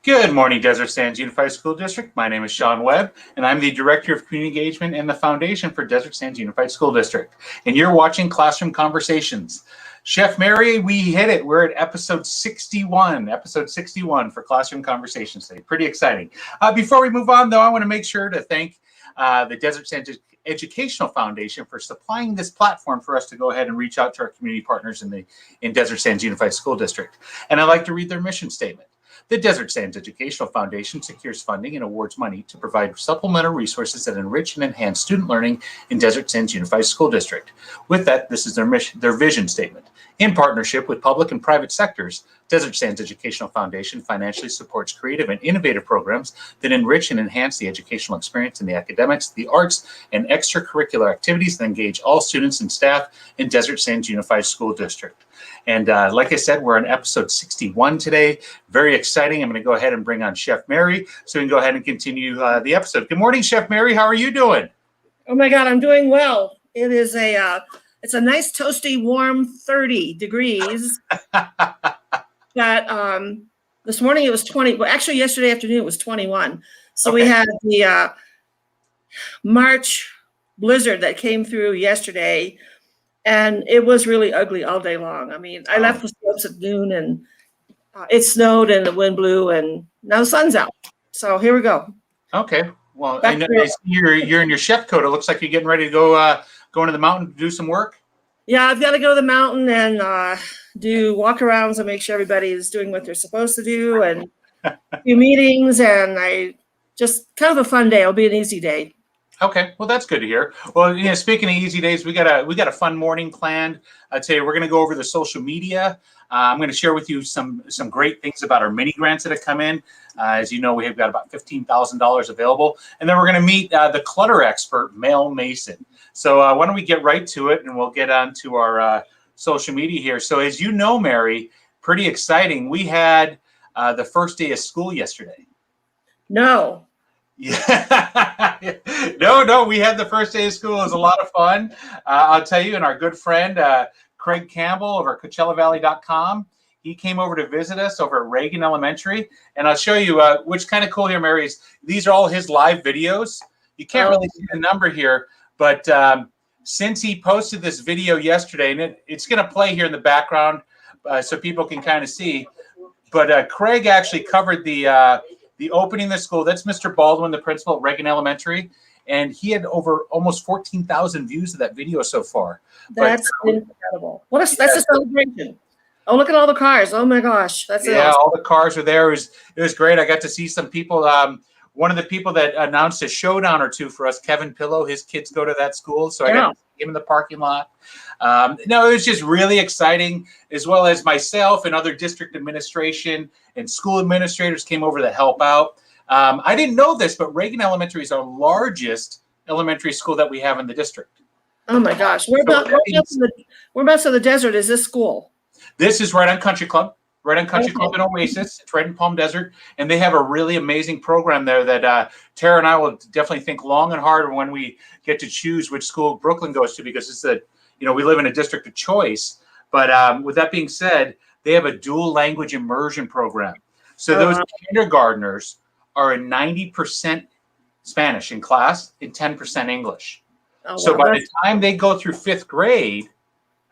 Good morning, Desert Sands Unified School District. My name is Sean Webb, and I'm the Director of Community Engagement and the Foundation for Desert Sands Unified School District. And you're watching Classroom Conversations. Chef Mary, we hit it. We're at episode 61 for Classroom Conversations today. Pretty exciting. Before we move on, though, I want to make sure to thank the Desert Sands Educational Foundation for supplying this platform for us to go ahead and reach out to our community partners in Desert Sands Unified School District. And I'd like to read their mission statement. The Desert Sands Educational Foundation secures funding and awards money to provide supplemental resources that enrich and enhance student learning in Desert Sands Unified School District. With that, this is their vision statement. In partnership with public and private sectors, Desert Sands Educational Foundation financially supports creative and innovative programs that enrich and enhance the educational experience in the academics, the arts, and extracurricular activities that engage all students and staff in Desert Sands Unified School District. And like I said, we're on episode 61 today. Very exciting. I'm going to go ahead and bring on Chef Mary so we can go ahead and continue the episode. Good morning, Chef Mary. How are you doing? Oh my God, I'm doing well. It is it's a nice toasty, warm 30 degrees. That this morning it was 20. Well, actually, yesterday afternoon it was 21. So we had the March blizzard that came through yesterday. And it was really ugly all day long. I mean, I left the slopes at noon and it snowed and the wind blew and now the sun's out. So here we go. Okay. Well, I know you're in your chef coat. It looks like you're getting ready to go into the mountain to do some work. Yeah, I've got to go to the mountain and do walk-arounds and make sure everybody is doing what they're supposed to do and do meetings. And I just kind of a fun day. It'll be an easy day. Okay, well, that's good to hear. Well, speaking of easy days, we got a fun morning planned. I'd say we're going to go over the social media. I'm going to share with you some great things about our mini grants that have come in. As you know, we have got about $15,000 available, and then we're going to meet the clutter expert, Mel Mason. So why don't we get right to it, and we'll get on to our social media here. So as you know, Mary, pretty exciting. We had the first day of school yesterday. No. Yeah, no, we had the first day of school. It was a lot of fun. I'll tell you, and our good friend, Craig Campbell over at CoachellaValley.com, he came over to visit us over at Reagan Elementary. And I'll show you, which kind of cool here, Mary, is these are all his live videos. You can't really see the number here, but since he posted this video yesterday, and it's going to play here in the background so people can kind of see, but Craig actually covered the opening of the school. That's Mr. Baldwin, the principal at Reagan Elementary. And he had over almost 14,000 views of that video so far. That's incredible. That's a celebration. Oh, look at all the cars. Oh my gosh. That's awesome. All the cars were there. It was great. I got to see some people. One of the people that announced a showdown or two for us, Kevin Pillow, his kids go to that school. So I got to see him in the parking lot. No, it was just really exciting, as well as myself and other district administration and school administrators came over to help out. I didn't know this, but Reagan Elementary is our largest elementary school that we have in the district. Oh my gosh. Whereabouts in the desert is this school? This is right on Country Club. Right on Country Club in Oasis. It's right in Palm Desert. And they have a really amazing program there that Tara and I will definitely think long and hard when we get to choose which school Brooklyn goes to, because it's we live in a district of choice. But with that being said, they have a dual language immersion program. So those kindergartners are in 90% Spanish in class and 10% English. So by the time they go through fifth grade,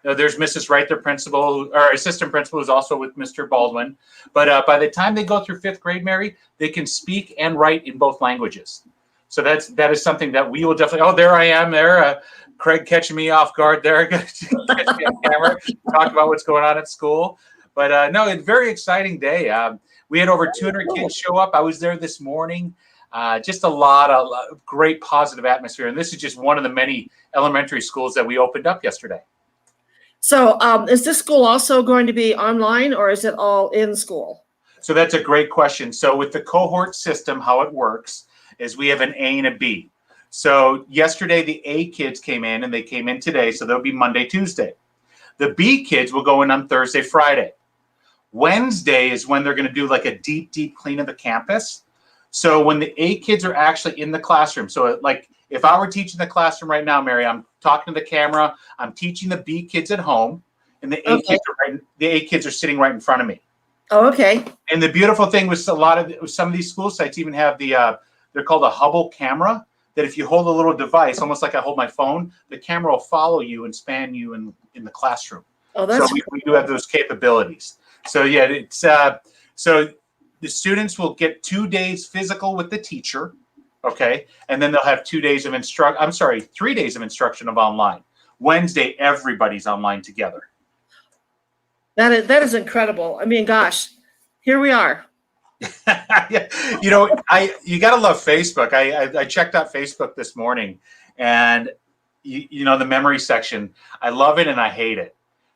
there's Mrs. Wright, their principal, or assistant principal, who's also with Mr. Baldwin. But by the time they go through fifth grade, Mary, they can speak and write in both languages. So that is something that we will definitely. Oh, there I am. There, Craig catching me off guard. There, catch me on camera. Talk about what's going on at school. But no, it's a very exciting day. We had over 200 kids show up. I was there this morning. Just a lot of great positive atmosphere. And this is just one of the many elementary schools that we opened up yesterday. So is this school also going to be online, or is it all in school? So that's a great question. So with the cohort system, how it works is we have an A and a B. So yesterday, the A kids came in, and they came in today. So they'll be Monday, Tuesday. The B kids will go in on Thursday, Friday. Wednesday is when they're going to do like a deep clean of the campus. So when the A kids are actually in the classroom, so like if I were teaching the classroom right now, Mary, I'm talking to the camera, I'm teaching the B kids at home, and the A kids are sitting right in front of me. Oh, okay. And the beautiful thing was some of these school sites even have they're called a Hubble camera, that if you hold a little device, almost like I hold my phone, the camera will follow you and span you in the classroom. Oh, that's so we do have those capabilities. So yeah, it's so the students will get 2 days physical with the teacher, okay, and then they'll have 3 days of instruction of online. Wednesday, everybody's online together. That is incredible. I mean, gosh, here we are. Yeah. You gotta love Facebook. I checked out Facebook this morning, and the memory section. I love it and I hate it.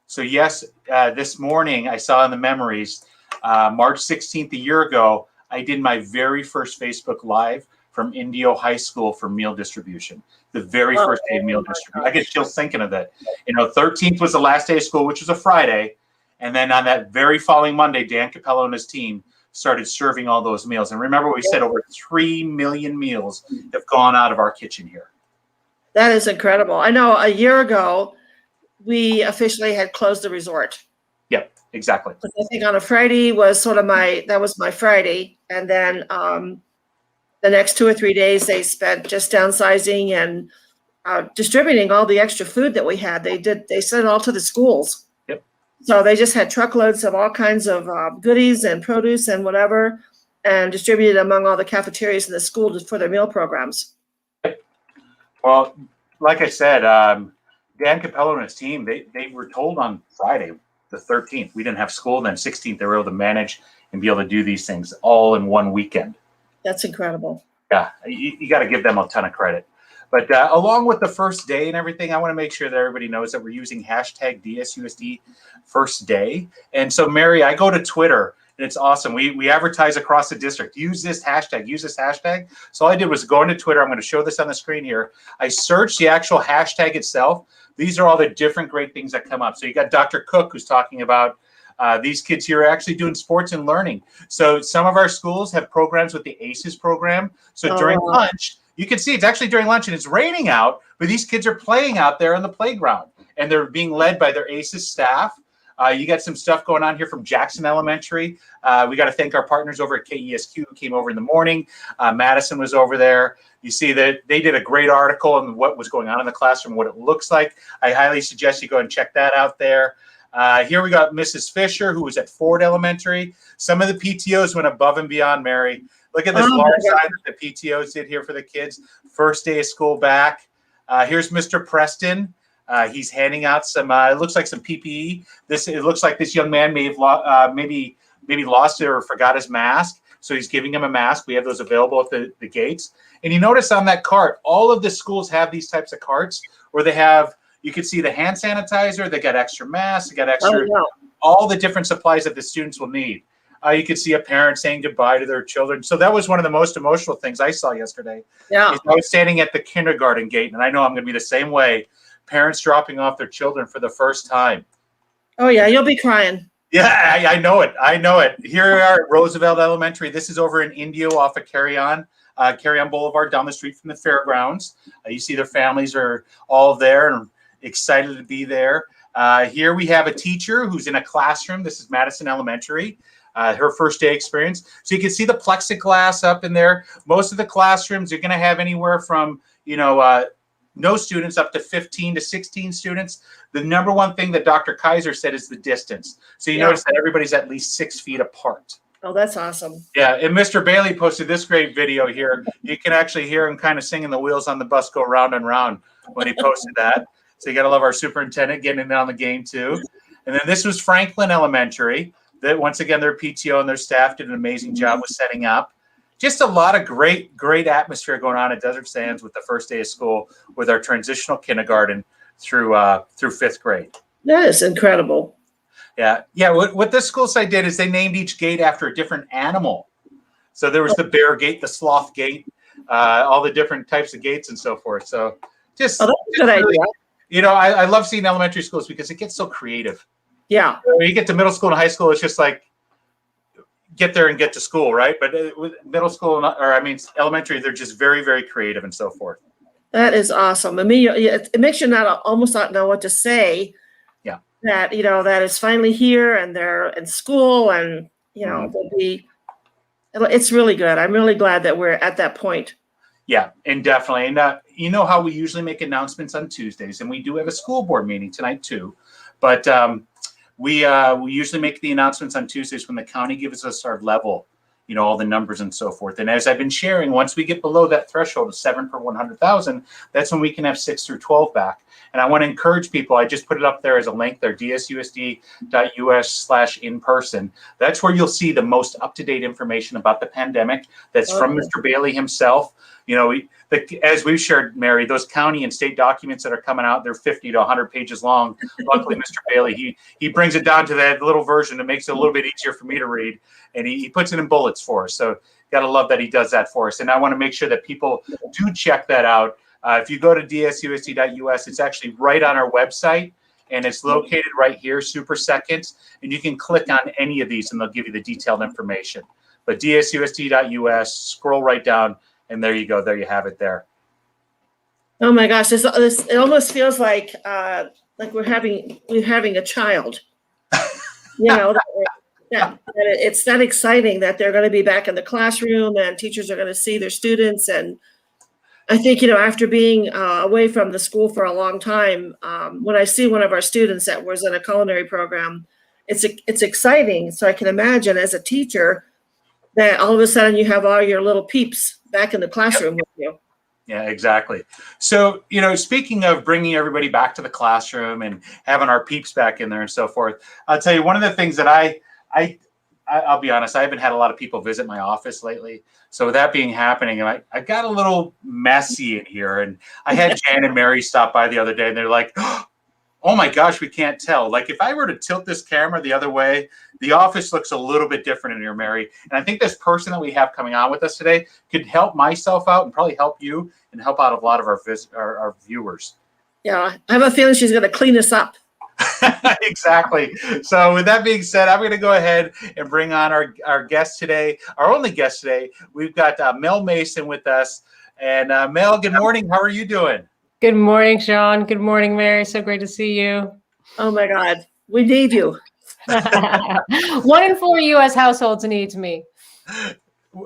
So yes, this morning I saw in the memories, March 16th a year ago, I did my very first Facebook Live from Indio High School for meal distribution. The very first day of meal distribution. I get chills thinking of that. 13th was the last day of school, which was a Friday. And then on that very following Monday, Dan Capello and his team started serving all those meals. And remember, we said over 3 million meals have gone out of our kitchen here. That is incredible. I know a year ago, we officially had closed the resort. Yep, exactly. I think on a Friday was that was my Friday. And then the next 2 or 3 days they spent just downsizing and distributing all the extra food that we had. They sent it all to the schools. Yep. So they just had truckloads of all kinds of goodies and produce and whatever, and distributed among all the cafeterias in the school for their meal programs. Yep. Well, like I said, Dan Capello and his team, they were told on Friday, the 13th, we didn't have school. Then 16th, they were able to manage and be able to do these things all in one weekend. That's incredible. Yeah, you got to give them a ton of credit. But along with the first day and everything, I want to make sure that everybody knows that we're using hashtag DSUSD first day. And so, Mary, I go to Twitter, and it's awesome. We advertise across the district. Use this hashtag. So all I did was go into Twitter. I'm going to show this on the screen here. I searched the actual hashtag itself. These are all the different great things that come up. So you got Dr. Cook, who's talking about these kids here are actually doing sports and learning. So some of our schools have programs with the ACES program. So during lunch, you can see it's actually during lunch and it's raining out, but these kids are playing out there on the playground and they're being led by their ACES staff. You got some stuff going on here from Jackson Elementary. We got to thank our partners over at KESQ who came over in the morning. Madison was over there. You see that they did a great article on what was going on in the classroom, what it looks like. I highly suggest you go and check that out there. Here we got Mrs. Fisher, who was at Ford Elementary. Some of the PTOs went above and beyond, Mary. Look at this large sign that the PTOs did here for the kids. First day of school back. Here's Mr. Preston. He's handing out some, it looks like some PPE. It looks like this young man may have maybe lost it or forgot his mask. So he's giving him a mask. We have those available at the gates. And you notice on that cart, all of the schools have these types of carts where they have, you can see the hand sanitizer, they got extra masks, they got extra, all the different supplies that the students will need. You could see a parent saying goodbye to their children. So that was one of the most emotional things I saw yesterday. Yeah. I was standing at the kindergarten gate, and I know I'm going to be the same way. Parents dropping off their children for the first time. Oh, yeah, you'll be crying. Yeah, I know it. I know it. Here we are at Roosevelt Elementary. This is over in Indio off of Carry On Boulevard down the street from the fairgrounds. You see their families are all there and excited to be there. Here we have a teacher who's in a classroom. This is Madison Elementary. Her first day experience. So you can see the plexiglass up in there. Most of the classrooms are going to have anywhere from, no students up to 15 to 16 students. The number one thing that Dr. Kaiser said is the distance. So you notice that everybody's at least 6 feet apart. Oh, that's awesome. Yeah, and Mr. Bailey posted this great video here. You can actually hear him kind of singing the wheels on the bus go round and round when he posted that. So you got to love our superintendent getting in on the game too. And then this was Franklin Elementary. That once again, their PTO and their staff did an amazing job with setting up. Just a lot of great atmosphere going on at Desert Sands with the first day of school with our transitional kindergarten through 5th grade. That is incredible. Yeah. What this school site did is they named each gate after a different animal. So there was the bear gate, the sloth gate, all the different types of gates and so forth. So just, that's a good idea. I love seeing elementary schools because it gets so creative. Yeah. When you get to middle school and high school, it's just like get there and get to school, right? But with middle school, elementary, they're just very, very creative and so forth. That is awesome. I mean, it makes you almost not know what to say. Yeah. That, that is finally here and they're in school and, It's really good. I'm really glad that we're at that point. Yeah, and definitely. And you know how we usually make announcements on Tuesdays, and we do have a school board meeting tonight too. But we usually make the announcements on Tuesdays when the county gives us our level, all the numbers and so forth. And as I've been sharing, once we get below that threshold of 7 per 100,000, that's when we can have 6 through 12 back. And I want to encourage people, I just put it up there as a link there, DSUSD.us/in-person. That's where you'll see the most up-to-date information about the pandemic. That's from Mr. Bailey himself. As we've shared, Mary, those county and state documents that are coming out, they're 50 to 100 pages long. Luckily, Mr. Bailey, he brings it down to that little version that makes it a little bit easier for me to read, and he puts it in bullets for us. So got to love that he does that for us. And I want to make sure that people do check that out. If you go to DSUSD.us, it's actually right on our website, and it's located right here, Super Seconds, and you can click on any of these, and they'll give you the detailed information. But DSUSD.us, scroll right down, and there you go. There you have it there. Oh my gosh, it almost feels like we're having a child. It's that exciting that they're going to be back in the classroom and teachers are going to see their students. And I think, after being away from the school for a long time, when I see one of our students that was in a culinary program, it's exciting. So I can imagine as a teacher that all of a sudden you have all your little peeps back in the classroom with you. Yeah, exactly. So, speaking of bringing everybody back to the classroom and having our peeps back in there and so forth, I'll tell you one of the things that I'll be honest, I haven't had a lot of people visit my office lately. So with that being happening, I got a little messy in here, and I had Jan and Mary stop by the other day, and they're like, oh my gosh, we can't tell. Like if I were to tilt this camera the other way, the office looks a little bit different in here, Mary. And I think this person that we have coming on with us today could help myself out and probably help you and help out a lot of our viewers. Yeah, I have a feeling she's going to clean us up. Exactly. So with that being said, I'm going to go ahead and bring on our guest today, our only guest today. We've got Mel Mason with us. And Mel, good morning. How are you doing? Good morning, Sean. Good morning, Mary. So great to see you. Oh my God, we need you. 1 in 4 U.S. households needs me.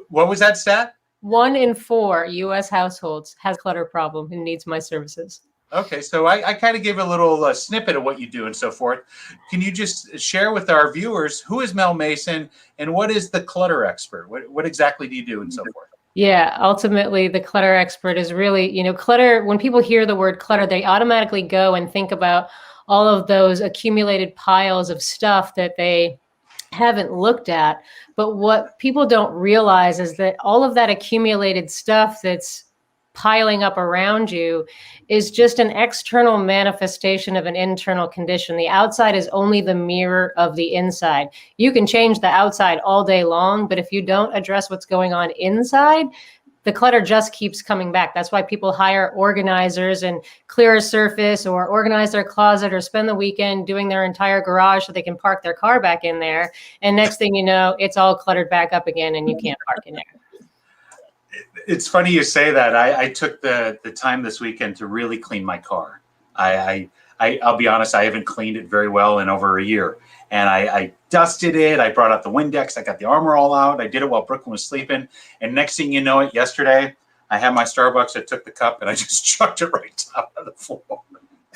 What was that stat? 1 in 4 U.S. households has a clutter problem and needs my services. Okay, so I kind of gave a little snippet of what you do and so forth. Can you just share with our viewers, who is Mel Mason and what is the clutter expert? What exactly do you do and so forth? Yeah, ultimately, the clutter expert is really, clutter. When people hear the word clutter, they automatically go and think about all of those accumulated piles of stuff that they haven't looked at. But what people don't realize is that all of that accumulated stuff that's piling up around you is just an external manifestation of an internal condition. The outside is only the mirror of the inside. You can change the outside all day long, but if you don't address what's going on inside, the clutter just keeps coming back. That's why people hire organizers and clear a surface or organize their closet or spend the weekend doing their entire garage so they can park their car back in there. And next thing you know, it's all cluttered back up again and you can't park in there. It's funny you say that. I took the time this weekend to really clean my car. I'll be honest, I haven't cleaned it very well in over a year. And I dusted it. I brought out the Windex. I got the armor all out. I did it while Brooklyn was sleeping. And next thing you know it, yesterday, I had my Starbucks. I took the cup and I just chucked it right down on the floor.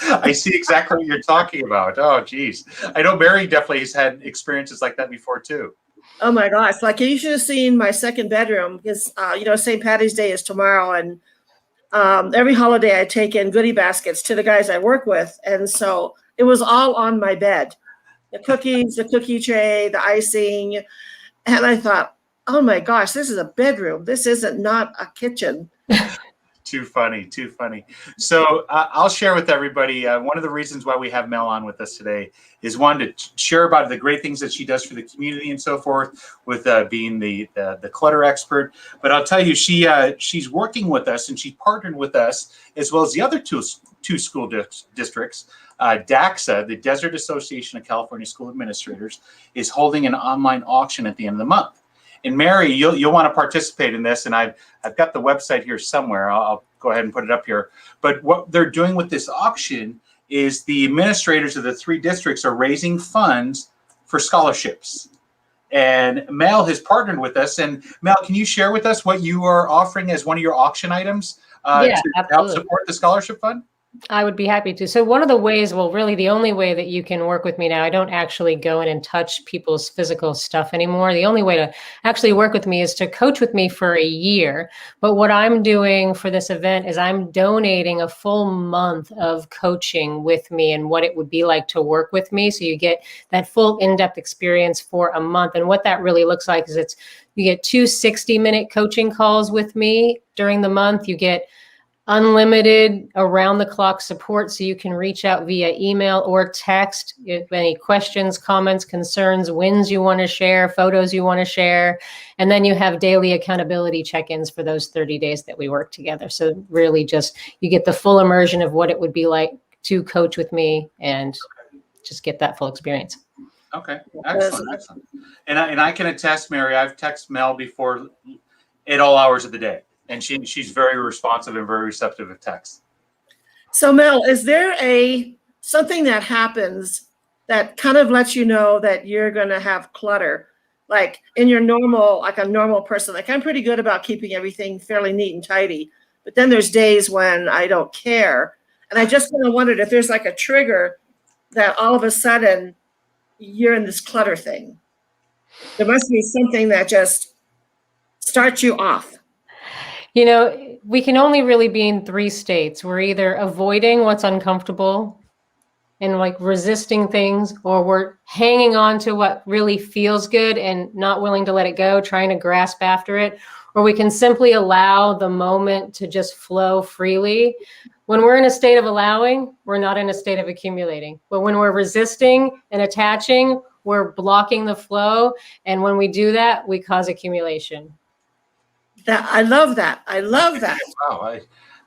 I see exactly what you're talking about. Oh, geez. I know Mary definitely has had experiences like that before, too. Oh my gosh! Like you should have seen my second bedroom because St. Patty's Day is tomorrow, and every holiday I take in goodie baskets to the guys I work with, and so it was all on my bed, the cookies, the cookie tray, the icing, and I thought, oh my gosh, this is a bedroom. This isn't not a kitchen. Too funny, too funny. So I'll share with everybody, one of the reasons why we have Mel on with us today is one, to share about the great things that she does for the community and so forth with being the clutter expert. But I'll tell you, she's working with us and she's partnered with us as well as the other two school districts. DACSA, the Desert Association of California School Administrators, is holding an online auction at the end of the month. And Mary, you'll want to participate in this, and I've got the website here somewhere. I'll go ahead and put it up here. But what they're doing with this auction is the administrators of the 3 districts are raising funds for scholarships. And Mel has partnered with us. And Mel, can you share with us what you are offering as one of your auction items Yeah, to help absolutely. support the scholarship fund? I would be happy to. So one of the ways, well, really the only way that you can work with me now, I don't actually go in and touch people's physical stuff anymore. The only way to actually work with me is to coach with me for a year. But what I'm doing for this event is I'm donating a full month of coaching with me and what it would be like to work with me. So you get that full in-depth experience for a month. And what that really looks like is you get 2 60-minute coaching calls with me during the month. You get unlimited around-the-clock support, so you can reach out via email or text if any questions, comments, concerns, wins you want to share, photos you want to share. And then you have daily accountability check-ins for those 30 days that we work together. So really just you get the full immersion of what it would be like to coach with me and just get that full experience. Okay, excellent. And I can attest, Mary, I've texted Mel before at all hours of the day. And she's very responsive and very receptive of text. So Mel, is there something that happens that kind of lets you know that you're going to have clutter? Like in your normal, like a normal person, like I'm pretty good about keeping everything fairly neat and tidy, but then there's days when I don't care. And I just kind of wondered if there's like a trigger that all of a sudden you're in this clutter thing. There must be something that just starts you off. You know, we can only really be in 3 states. We're either avoiding what's uncomfortable and like resisting things, or we're hanging on to what really feels good and not willing to let it go, trying to grasp after it, or we can simply allow the moment to just flow freely. When we're in a state of allowing, we're not in a state of accumulating. But when we're resisting and attaching, we're blocking the flow. And when we do that, we cause accumulation. I love that. I love that. Wow,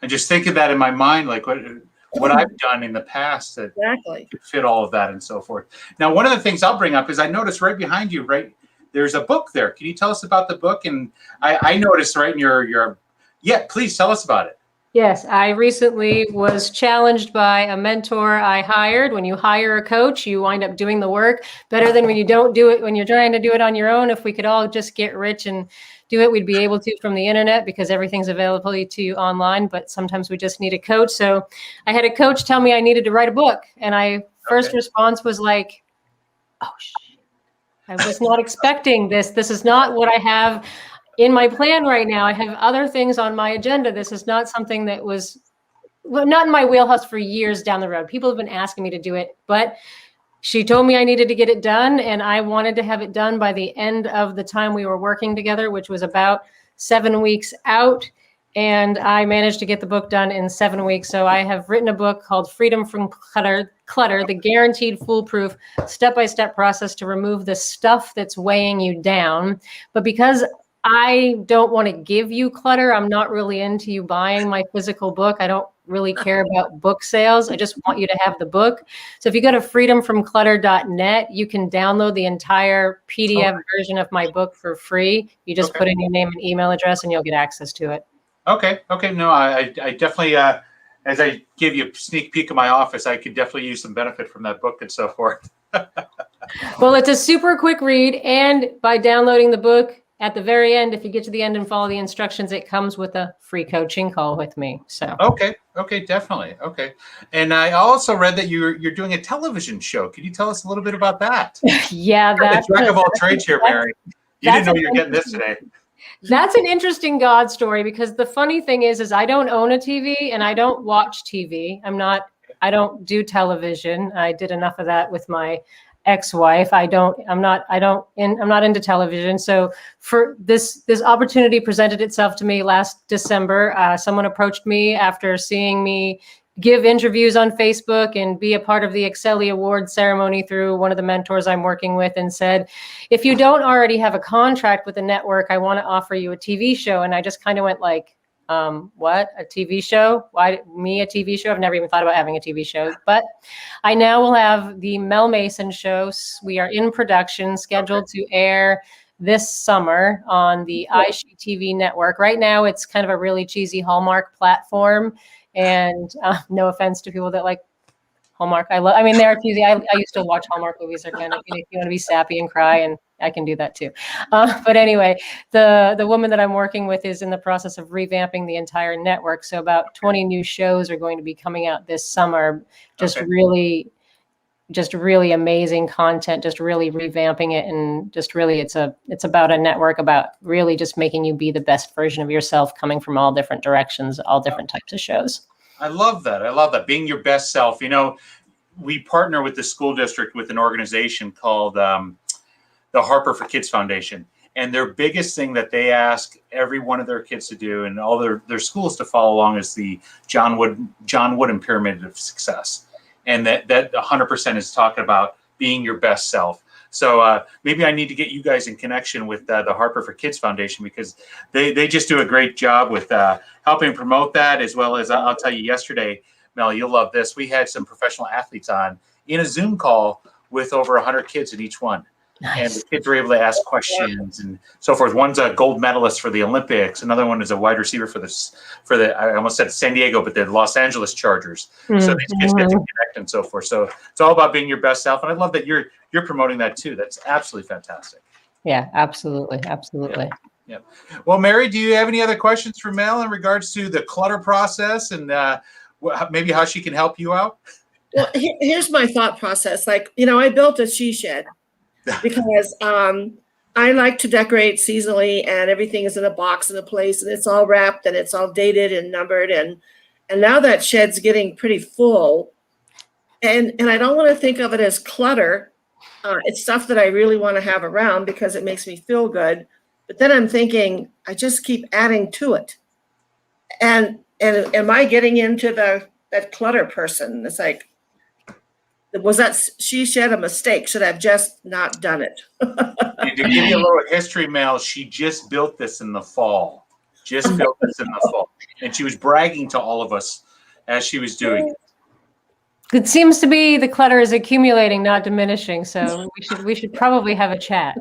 I just think of that in my mind, like what I've done in the past that Exactly could fit all of that and so forth. Now, one of the things I'll bring up is I noticed right behind you, right, there's a book there. Can you tell us about the book? And I noticed right in your please tell us about it. Yes, I recently was challenged by a mentor I hired. When you hire a coach, you wind up doing the work better than when you don't do it, when you're trying to do it on your own. If we could all just get rich and do it, we'd be able to from the internet because everything's available to you online, but sometimes we just need a coach. So I had a coach tell me I needed to write a book. And first response was like, oh, shit. I was not expecting this. This is not what I have in my plan right now. I have other things on my agenda. This is not something that was not in my wheelhouse for years down the road. People have been asking me to do it, but she told me I needed to get it done, and I wanted to have it done by the end of the time we were working together, which was about 7 weeks out. And I managed to get the book done in 7 weeks. So I have written a book called Freedom from Clutter, the guaranteed foolproof step-by-step process to remove the stuff that's weighing you down. But because I don't want to give you clutter, I'm not really into you buying my physical book. I don't really care about book sales. I just want you to have the book. So if you go to freedomfromclutter.net, you can download the entire PDF version of my book for free. You just put in your name and email address and you'll get access to it. Okay. No, I definitely, as I give you a sneak peek of my office, I could definitely use some benefit from that book and so forth. Well, it's a super quick read. And by downloading the book, at the very end, if you get to the end and follow the instructions, it comes with a free coaching call with me. So okay, definitely. Okay. And I also read that you're doing a television show. Can you tell us a little bit about that? Yeah, that's the jack of all trades here, Mary. You didn't know you're getting this today. That's an interesting God story, because the funny thing is I don't own a TV and I don't watch TV. I don't do television. I did enough of that with my ex-wife. I'm not into television. So for this opportunity presented itself to me last December. Someone approached me after seeing me give interviews on Facebook and be a part of the Excelli Award ceremony through one of the mentors I'm working with, and said, if you don't already have a contract with a network, I want to offer you a TV show. And I just kind of went like, what, a TV show? Why me a TV show? I've never even thought about having a TV show, but I now will have the Mel Mason show. We are in production, scheduled to air this summer on the iShe-TV network. Right now, it's kind of a really cheesy Hallmark platform. And no offense to people that like Hallmark. I mean, they're cheesy. I used to watch Hallmark movies. They're kind of, if you want to be sappy and cry, and I can do that too. But anyway, the woman that I'm working with is in the process of revamping the entire network. So about 20 new shows are going to be coming out this summer. Just really amazing content, just really revamping it, and just really it's about a network about really just making you be the best version of yourself, coming from all different directions, all different types of shows. I love that. I love that. Being your best self. You know, we partner with the school district with an organization called the Harper for Kids Foundation. And their biggest thing that they ask every one of their kids to do and all their schools to follow along is the John Wooden Pyramid of Success. And that 100% is talking about being your best self. So maybe I need to get you guys in connection with the Harper for Kids Foundation, because they just do a great job with helping promote that, as well as I'll tell you yesterday, Mel, you'll love this. We had some professional athletes on in a Zoom call with over 100 kids in each one. Nice. And the kids were able to ask questions and so forth. One's a gold medalist for the Olympics. Another one is a wide receiver for the I almost said San Diego, but the Los Angeles Chargers. Mm-hmm. So these kids get to connect and so forth. So it's all about being your best self. And I love that you're promoting that too. That's absolutely fantastic. Yeah, absolutely. Absolutely. Yeah. Well, Mary, do you have any other questions for Mel in regards to the clutter process and maybe how she can help you out? Well, here's my thought process. Like, I built a she shed. Because I like to decorate seasonally, and everything is in a box in a place, and it's all wrapped and it's all dated and numbered, and now that shed's getting pretty full, and I don't want to think of it as clutter. It's stuff that I really want to have around because it makes me feel good. But then I'm thinking I just keep adding to it, and am I getting into that clutter person? It's like, was that she shed a mistake? Should have just not done it. To give you a little history, Mel, she just built this in the fall. And she was bragging to all of us as she was doing it. It seems to be the clutter is accumulating, not diminishing. So we should probably have a chat.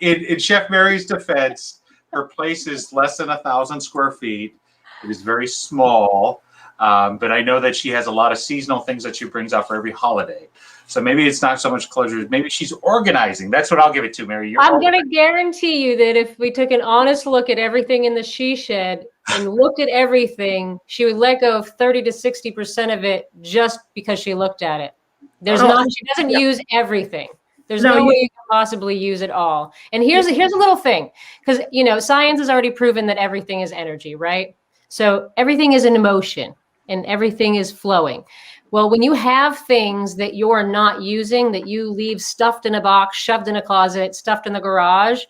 In Chef Mary's defense, her place is less than 1,000 square feet. It is very small. But I know that she has a lot of seasonal things that she brings out for every holiday. So maybe it's not so much clutter. Maybe she's organizing. That's what I'll give it to, Mary. I'm going to guarantee you that if we took an honest look at everything in the she shed and looked at everything, she would let go of 30 to 60% of it just because she looked at it. She doesn't use everything. There's no way you can possibly use it all. And here's a little thing, because science has already proven that everything is energy, right? So everything is an emotion and everything is flowing. Well, when you have things that you're not using, that you leave stuffed in a box, shoved in a closet, stuffed in the garage,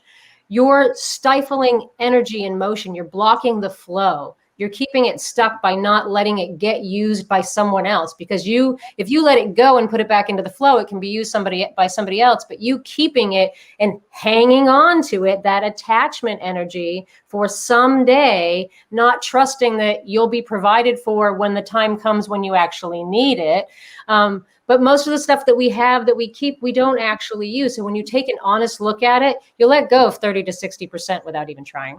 you're stifling energy and motion. You're blocking the flow. You're keeping it stuck by not letting it get used by someone else, because if you let it go and put it back into the flow, it can be used by somebody else. But you keeping it and hanging on to it, that attachment energy for someday, not trusting that you'll be provided for when the time comes when you actually need it. But most of the stuff that we have that we keep, we don't actually use. So when you take an honest look at it, you'll let go of 30 to 60% without even trying.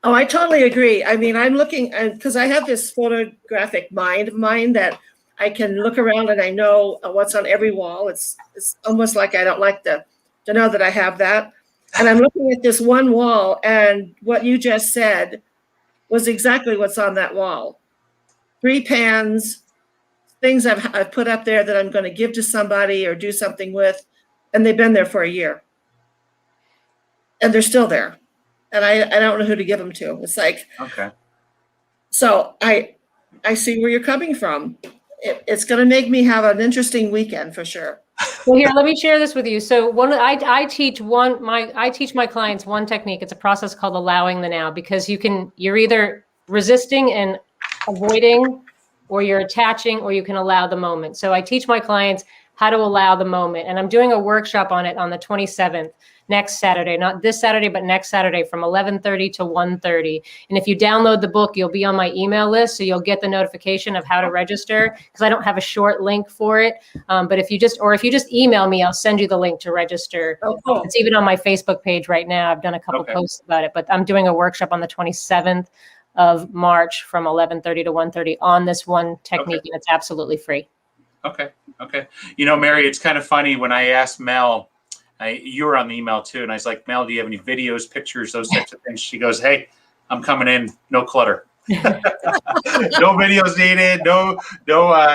Oh, I totally agree. I mean, I'm looking, because I have this photographic mind of mine that I can look around and I know what's on every wall. It's almost like I don't like to know that I have that. And I'm looking at this one wall, and what you just said was exactly what's on that wall. 3 pans, things I've put up there that I'm going to give to somebody or do something with, and they've been there for a year. And they're still there. And I don't know who to give them to. It's like, okay. So I see where you're coming from. It's going to make me have an interesting weekend for sure. Well, here, let me share this with you. So I teach my clients one technique. It's a process called allowing the now, because you're either resisting and avoiding, or you're attaching, or you can allow the moment. So I teach my clients how to allow the moment, and I'm doing a workshop on it on the 27th. Next Saturday, not this Saturday, but next Saturday from 11:30 to 1:30. And if you download the book, you'll be on my email list, so you'll get the notification of how to register, because I don't have a short link for it. But if you just email me, I'll send you the link to register. Oh, cool. It's even on my Facebook page right now. I've done a couple posts about it, but I'm doing a workshop on the 27th of March from 11:30 to 1:30 on this one technique, Okay. and it's absolutely free. Okay. You know, Mary, it's kind of funny when I asked Mel, you were on the email too, and I was like, Mel, do you have any videos, pictures, those types of things? She goes, hey, I'm coming in, no clutter. No videos needed, no,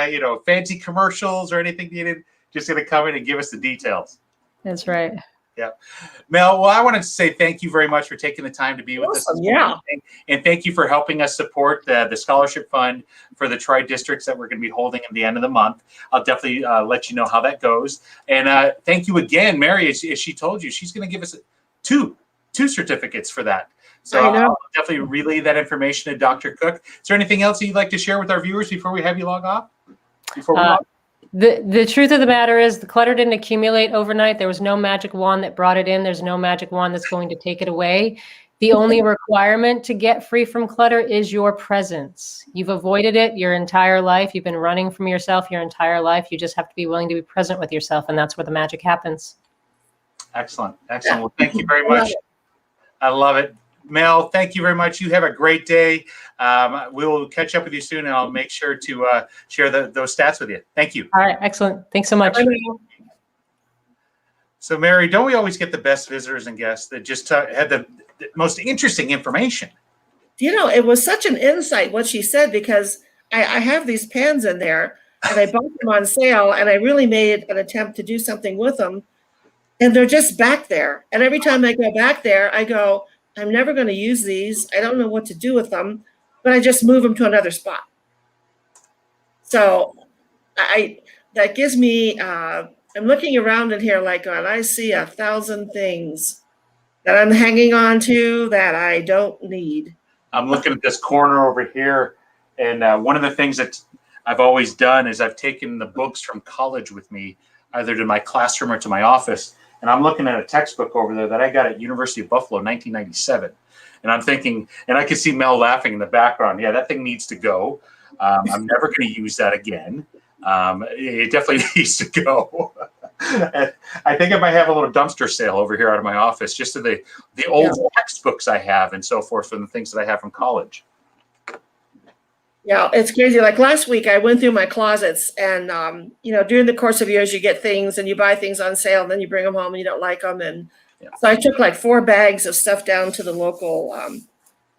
you know, fancy commercials or anything needed. Just gonna come in and give us the details. That's right. Yeah. Mel, well, I wanted to say thank you very much for taking the time to be with us. Yeah. And thank you for helping us support the scholarship fund for the tri-districts that we're going to be holding at the end of the month. I'll definitely let you know how that goes. And thank you again, Mary, as she told you, she's going to give us two certificates for that. So I'll definitely relay that information to Dr. Cook. Is there anything else you'd like to share with our viewers before we have you log off? The truth of the matter is the clutter didn't accumulate overnight. There was no magic wand that brought it in. There's no magic wand that's going to take it away. The only requirement to get free from clutter is your presence. You've avoided it your entire life. You've been running from yourself your entire life. You just have to be willing to be present with yourself, and that's where the magic happens. Excellent. Well, thank you very much. I love it. Mel, thank you very much. You have a great day. We will catch up with you soon, and I'll make sure to share those stats with you. Thank you. All right. Excellent. Thanks so much. So, Mary, don't we always get the best visitors and guests that just had the most interesting information? You know, it was such an insight what she said, because I have these pans in there and I bought them on sale, and I really made an attempt to do something with them, and they're just back there. And every time I go back there, I go, I'm never going to use these. I don't know what to do with them, but I just move them to another spot. So that gives me, I'm looking around in here like, God, I see 1,000 things that I'm hanging on to that I don't need. I'm looking at this corner over here, and one of the things that I've always done is I've taken the books from college with me, either to my classroom or to my office. And I'm looking at a textbook over there that I got at University of Buffalo, 1997. And I'm thinking, and I can see Mel laughing in the background. Yeah, that thing needs to go. I'm never going to use that again. It definitely needs to go. I think I might have a little dumpster sale over here out of my office, just to the old textbooks I have and so forth, from the things that I have from college. Yeah, it's crazy. Like last week, I went through my closets, and during the course of years, you get things and you buy things on sale, and then you bring them home and you don't like them. And so I took like 4 bags of stuff down to the local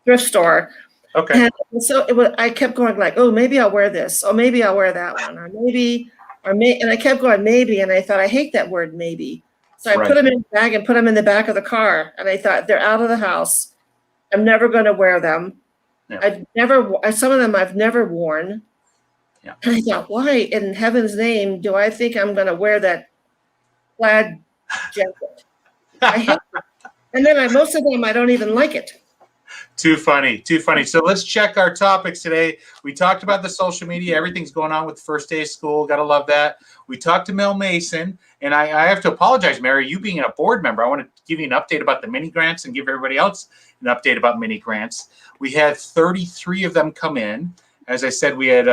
thrift store. Okay. And so I kept going like, oh, maybe I'll wear this. Oh, maybe I'll wear that one. And I kept going maybe. And I thought, I hate that word maybe. So I put them in a bag and put them in the back of the car. And I thought, they're out of the house. I'm never going to wear them. Yeah. Some of them I've never worn. Yeah. And I thought, why in heaven's name do I think I'm going to wear that plaid jacket? I hate it. And then most of them, I don't even like it. Too funny. So let's check our topics today. We talked about the social media. Everything's going on with the first day of school. Got to love that. We talked to Mel Mason. And I have to apologize, Mary, you being a board member, I want to give you an update about the mini grants and give everybody else an update about mini grants. We had 33 of them come in. As I said, we had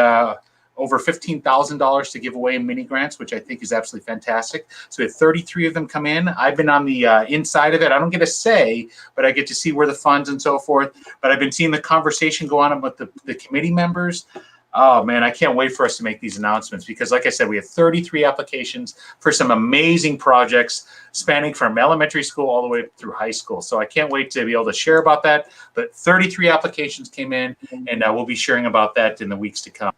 over $15,000 to give away in mini grants, which I think is absolutely fantastic. So we had 33 of them come in. I've been on the inside of it. I don't get a say, but I get to see where the funds and so forth. But I've been seeing the conversation go on with the committee members. Oh, man, I can't wait for us to make these announcements, because like I said, we have 33 applications for some amazing projects spanning from elementary school all the way through high school. So I can't wait to be able to share about that. But 33 applications came in, and we'll be sharing about that in the weeks to come.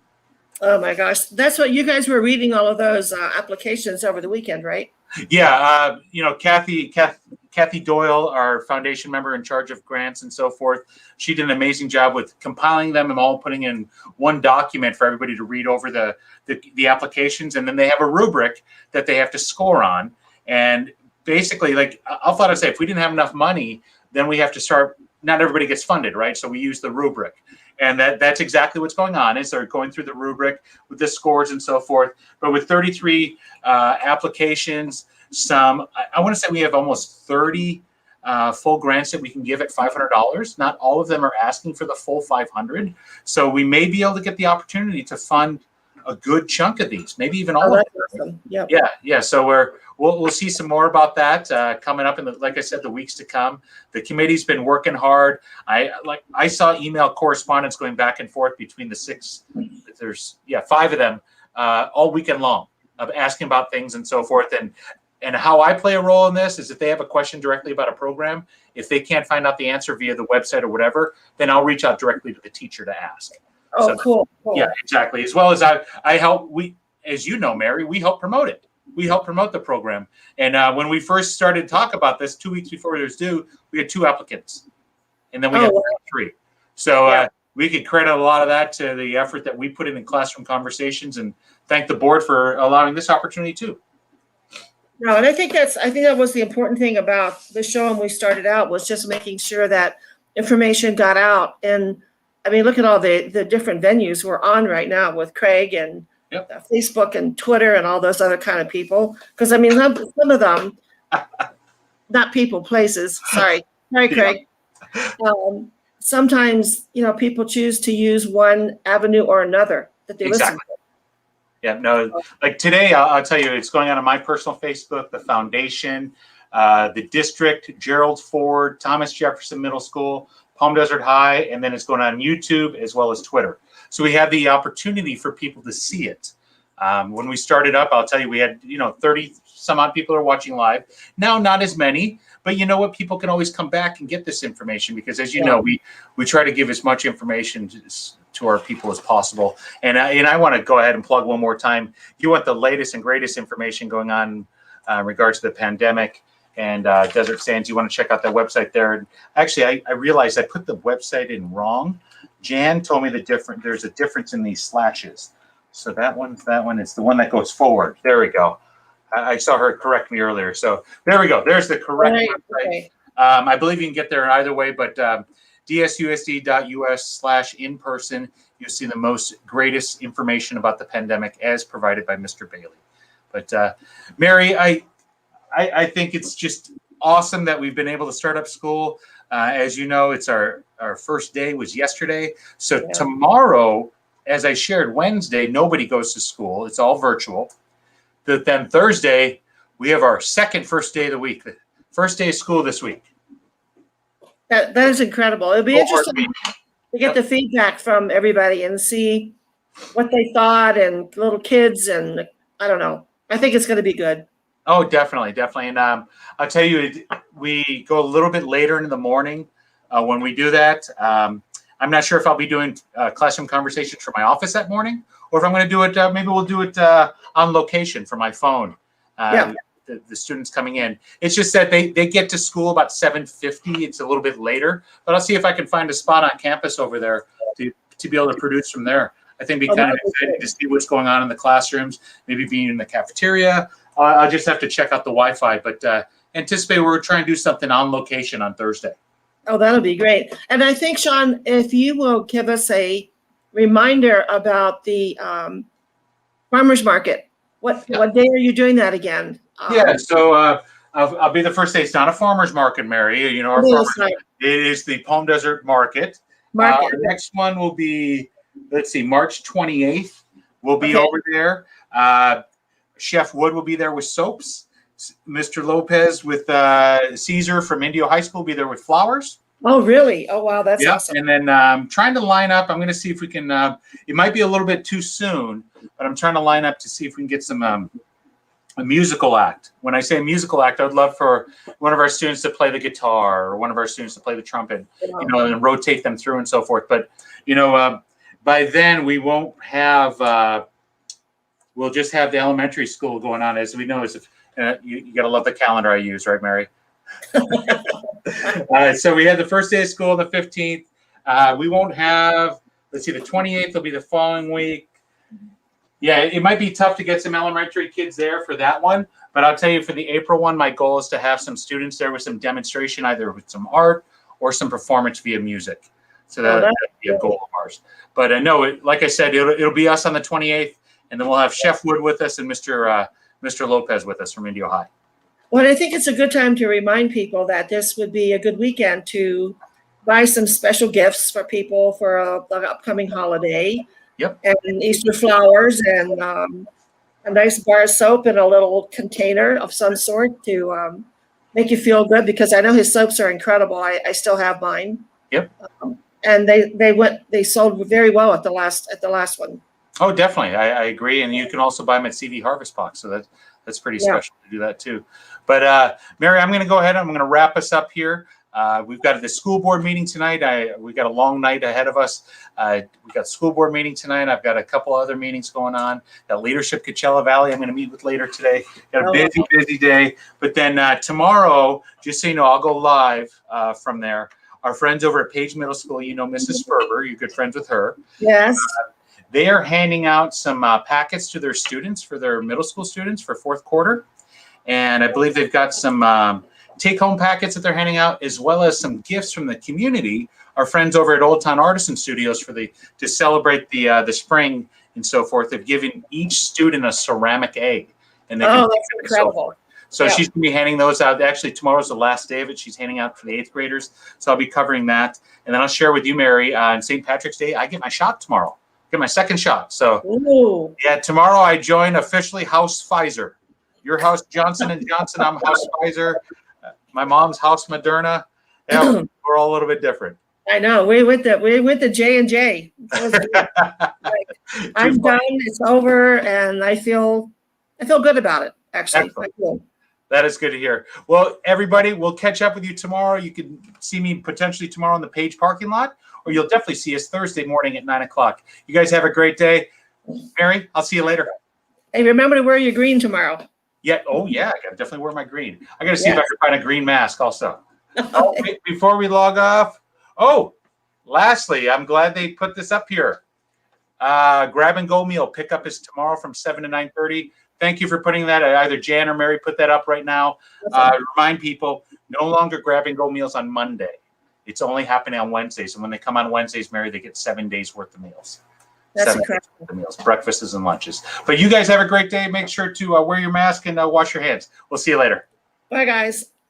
Oh, my gosh. That's what you guys were reading, all of those applications over the weekend, right? Yeah. Kathy Doyle, our foundation member in charge of grants and so forth, she did an amazing job with compiling them and all putting in one document for everybody to read over the applications. And then they have a rubric that they have to score on. And basically, like I'll flat out say, if we didn't have enough money, then we have to start, not everybody gets funded, right? So we use the rubric. And that's exactly what's going on, is they're going through the rubric with the scores and so forth. But with 33 applications, I want to say we have almost 30 full grants that we can give at $500. Not all of them are asking for the full $500. So we may be able to get the opportunity to fund a good chunk of these, maybe even all Oh, of them. that's awesome. Yep. Yeah. So we'll see some more about that coming up in like I said, the weeks to come. The committee's been working hard. I saw email correspondence going back and forth between the six. There's 5 of them all weekend long of asking about things and so forth. And how I play a role in this is if they have a question directly about a program, if they can't find out the answer via the website or whatever, then I'll reach out directly to the teacher to ask. Oh, So, cool. Yeah, exactly. As well as I help, as you know, Mary, we help promote it. We help promote the program. And when we first started to talk about this 2 weeks before it was due, we had 2 applicants. And then we had 3. So we could credit a lot of that to the effort that we put in classroom conversations, and thank the board for allowing this opportunity too. No, and I think that was the important thing about the show when we started out, was just making sure that information got out. And I mean, look at all the different venues we're on right now with Craig and Facebook and Twitter and all those other kind of people. Because I mean, some of them, not people, places. Sorry, Craig. Sometimes people choose to use one avenue or another that they listen to. Yeah, no, like today, I'll tell you, it's going on my personal Facebook, the foundation, the district, Gerald Ford, Thomas Jefferson Middle School, Palm Desert High, and then it's going on YouTube as well as Twitter. So we have the opportunity for people to see it. When we started up, I'll tell you, we had 30 some odd people are watching live. Now, not as many, but you know what? People can always come back and get this information because, as you know, we try to give as much information to our people as possible. And I want to go ahead and plug one more time. If you want the latest and greatest information going on in regards to the pandemic and Desert Sands, you want to check out that website there. And actually, I realized I put the website in wrong. Jan told me there's a difference in these slashes. So that one is the one that goes forward. There we go. I saw her correct me earlier. So there we go. There's the correct website. Okay. I believe you can get there either way, but DSUSD.us/in-person, you'll see the greatest information about the pandemic as provided by Mr. Bailey. But Mary, I think it's just awesome that we've been able to start up school. As you know, it's our first day was yesterday. So tomorrow, as I shared, Wednesday, nobody goes to school. It's all virtual. Then Thursday, we have our first day of the week, the first day of school this week. That is incredible. It'll be interesting to get the feedback from everybody and see what they thought, and little kids, and I don't know. I think it's going to be good. Oh, definitely. And I'll tell you, we go a little bit later in the morning when we do that. I'm not sure if I'll be doing classroom conversations from my office that morning, or if I'm going to do it, maybe we'll do it on location from my phone. The students coming in. It's just that they get to school about 7:50. It's a little bit later, but I'll see if I can find a spot on campus over there to be able to produce from there. I think it'd be kind of exciting to see what's going on in the classrooms, maybe being in the cafeteria. I'll just have to check out the Wi-Fi, but anticipate we're trying to do something on location on Thursday. Oh, that'll be great. And I think, Sean, if you will give us a reminder about the farmers market. What day are you doing that again? So I'll be the first day. It's not a farmer's market, Mary. It is the Palm Desert Market. The next one will be, March 28th. We'll be over there. Chef Wood will be there with soaps. Mr. Lopez with Caesar from Indio High School will be there with flowers. Oh, really? Oh, wow. That's awesome. And then trying to line up. I'm going to see if we can, it might be a little bit too soon, but I'm trying to line up to see if we can get some a musical act. When I say a musical act, I would love for one of our students to play the guitar or one of our students to play the trumpet, and rotate them through and so forth. But, by then we won't have, we'll just have the elementary school going on. As we know, you got to love the calendar I use, right, Mary? So we had the first day of school, the 15th. We won't have, the 28th will be the following week. Yeah, it might be tough to get some elementary kids there for that one, but I'll tell you, for the April one, my goal is to have some students there with some demonstration, either with some art or some performance via music. So that'd be a goal of ours. But no, like I said, it'll be us on the 28th, and then we'll have Chef Wood with us and Mr. Lopez with us from Indio High. Well, I think it's a good time to remind people that this would be a good weekend to buy some special gifts for people for the upcoming holiday. Yep. And Easter flowers and a nice bar of soap in a little container of some sort to make you feel good, because I know his soaps are incredible. I still have mine. Yep. And they sold very well at the last one. Oh, definitely. I agree. And you can also buy them at CD Harvest Box. So that's pretty special to do that too. But Mary, I'm going to go ahead. I'm going to wrap us up here. We've got the school board meeting tonight. We've got a long night ahead of us. We've got school board meeting tonight. I've got a couple other meetings going on. Got Leadership Coachella Valley I'm going to meet with later today. Got a busy day. But then tomorrow, just so you know, I'll go live from there. Our friends over at Page Middle School, you know Mrs. Ferber, you're good friends with her. Yes. They are handing out some packets to their students, for their middle school students for fourth quarter. And I believe they've got some take-home packets that they're handing out, as well as some gifts from the community. Our friends over at Old Town Artisan Studios to celebrate the spring and so forth. They've given each student a ceramic egg. And that's incredible. So she's going to be handing those out. Actually, tomorrow's the last day of it. She's handing out for the 8th graders. So I'll be covering that. And then I'll share with you, Mary, on St. Patrick's Day, I get my shot tomorrow. Get my second shot. So yeah, tomorrow I join officially House Pfizer. Your house, Johnson & Johnson. I'm House Pfizer. My mom's House Moderna. Yeah, we're all a little bit different. I know. We went to J&J. I'm done. It's over, and I feel good about it. Actually, that is good to hear. Well, everybody, we'll catch up with you tomorrow. You can see me potentially tomorrow in the Page parking lot, or you'll definitely see us Thursday morning at 9 o'clock. You guys have a great day. Mary, I'll see you later. Hey, remember to wear your green tomorrow. Yeah. Oh, yeah. I gotta definitely wear my green. I got to see if I can find a green mask also. Before we log off. Oh, lastly, I'm glad they put this up here. Grab and Go meal pickup is tomorrow from 7 to 9:30. Thank you for putting that. Either Jan or Mary put that up right now. Remind people, no longer Grab and Go meals on Monday. It's only happening on Wednesdays. And when they come on Wednesdays, Mary, they get 7 days worth of meals. That's incredible. Meals, breakfasts and lunches. But you guys have a great day. Make sure to wear your mask and wash your hands. We'll see you later. Bye, guys.